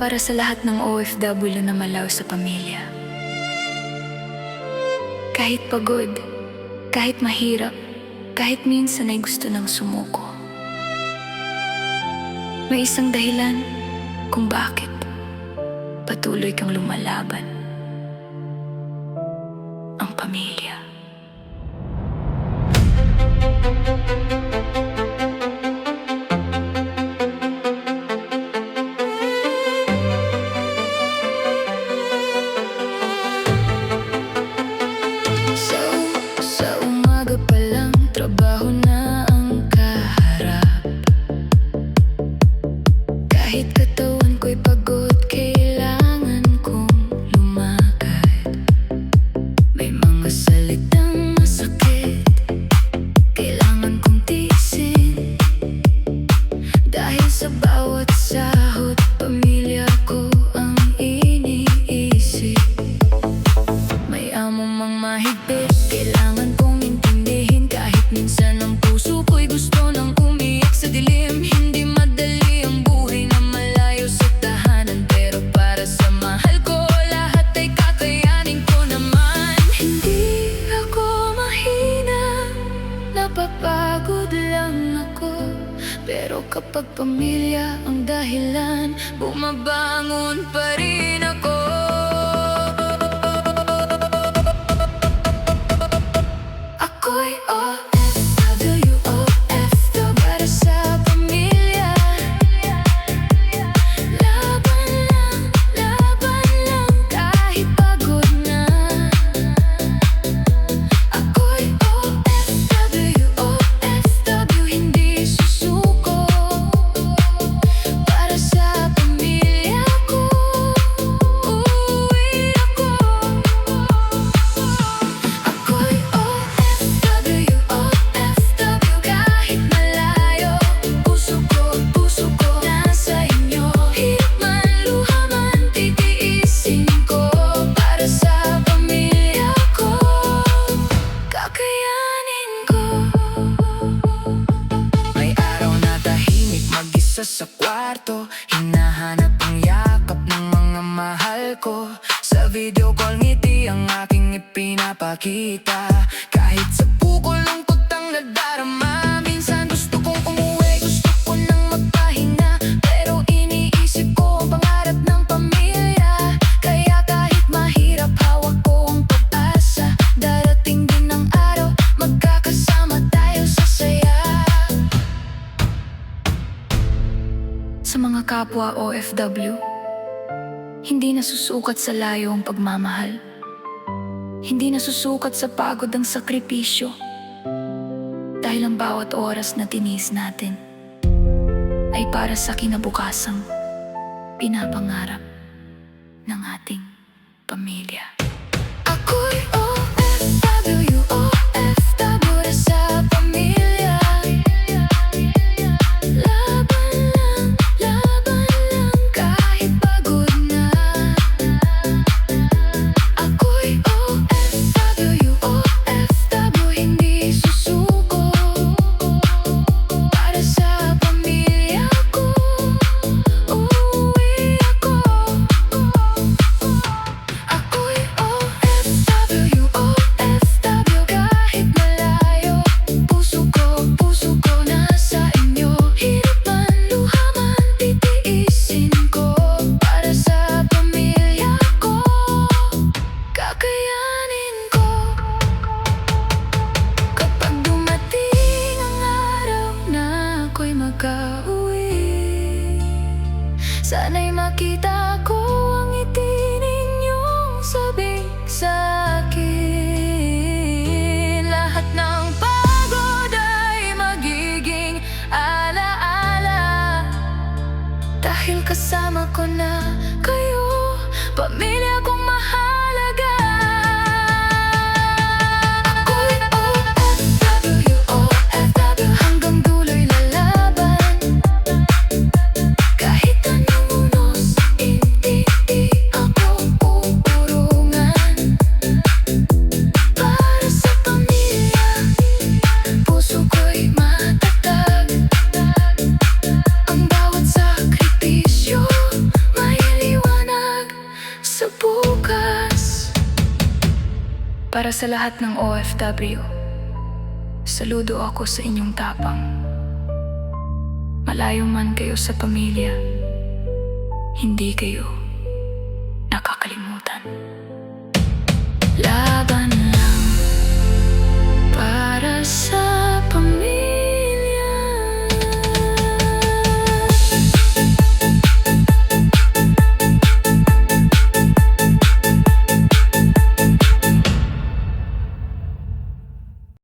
para sa lahat ng OFW na malaw sa pamilya. Kahit pagod, kahit mahirap, kahit minsan ay gusto nang sumuko. May isang dahilan kung bakit patuloy kang lumalaban. Ang pamilya. Sa umaga pa lang, trabaho na ang kaharap. Kahit katawan ko'y pagod, kailangan kong lumakad. May mga salitang masakit, kailangan kong tiisin. Dahil sa bawat sahod, pamilya ko ang iniisip. May amo mang mahigpit, kailangan kong intindihin. Kahit minsan ang puso ko'y gusto nang umiyak sa dilim. Hindi madali ang buhay na malayo sa tahanan, pero para sa mahal ko, lahat ay kakayanin ko naman. Hindi ako mahina, napapagod lang ako. Pero kapag pamilya ang dahilan, bumabangon pa rin ako. Ako'y OFW, OFW para sa pamilya. Laban lang kahit pagod na. Ako'y OFW, OFW hindi susuko. Para sa pamilya ko, uuwi ako. Ako'y OFW, OFW kahit malayo. Puso ko nasa inyo. Hirap man, luha man, titiisin ko. Para sa pamilya ko, kakayanin ko. May araw na tahimik, mag-isa sa kwarto. Hinahanap ang yakap ng mga mahal ko. Sa video call ngiti ang aking ipinapakita. Kahit sa bukol lungkot ang nadarama. Minsan gusto kong umuwi, gusto ko nang magpahinga. Pero iniisip ko ang pangarap ng pamilya. Kaya kahit mahirap, hawak ko ang pag-asa. Darating din ang araw, magkakasama tayo sa saya. Sa mga kapwa OFW, hindi nasusukat sa layo ang pagmamahal. Hindi nasusukat sa pagod ang sakripisyo. Dahil ang bawat oras na tinis natin ay para sa kinabukasang pinapangarap ng ating pamilya. Ako'y OFW, OFW para sa pamilya. Laban lang kahit pagod na. Ako'y OFW, OFW hindi susuko. Para sa pamilya ko, uuwi ako. Ako'y OFW, OFW kahit malayo. Puso ko nasa inyo. Hirap man, luha man, titiisin ko. Para sa pamilya ko, kakayanin ko. Kapag dumating ang araw na ako'y magkauwi, sana'y makita ko ang ngiti ninyong sabik sa'kin. Lahat ng pagod ay magiging alaala. Dahil kasama ko na kayo, pamilya kong mahalaga. Ako'y OFW, OFW hanggang dulo'y lalaban. Kahit anong unos, hindi ako uurungan. Para sa pamilya, puso ko'y matatag. Ang bawat sakripisyo, mahilig Para sa lahat ng OFW, saludo ako sa inyong tapang. Malayo man kayo sa pamilya, hindi kayo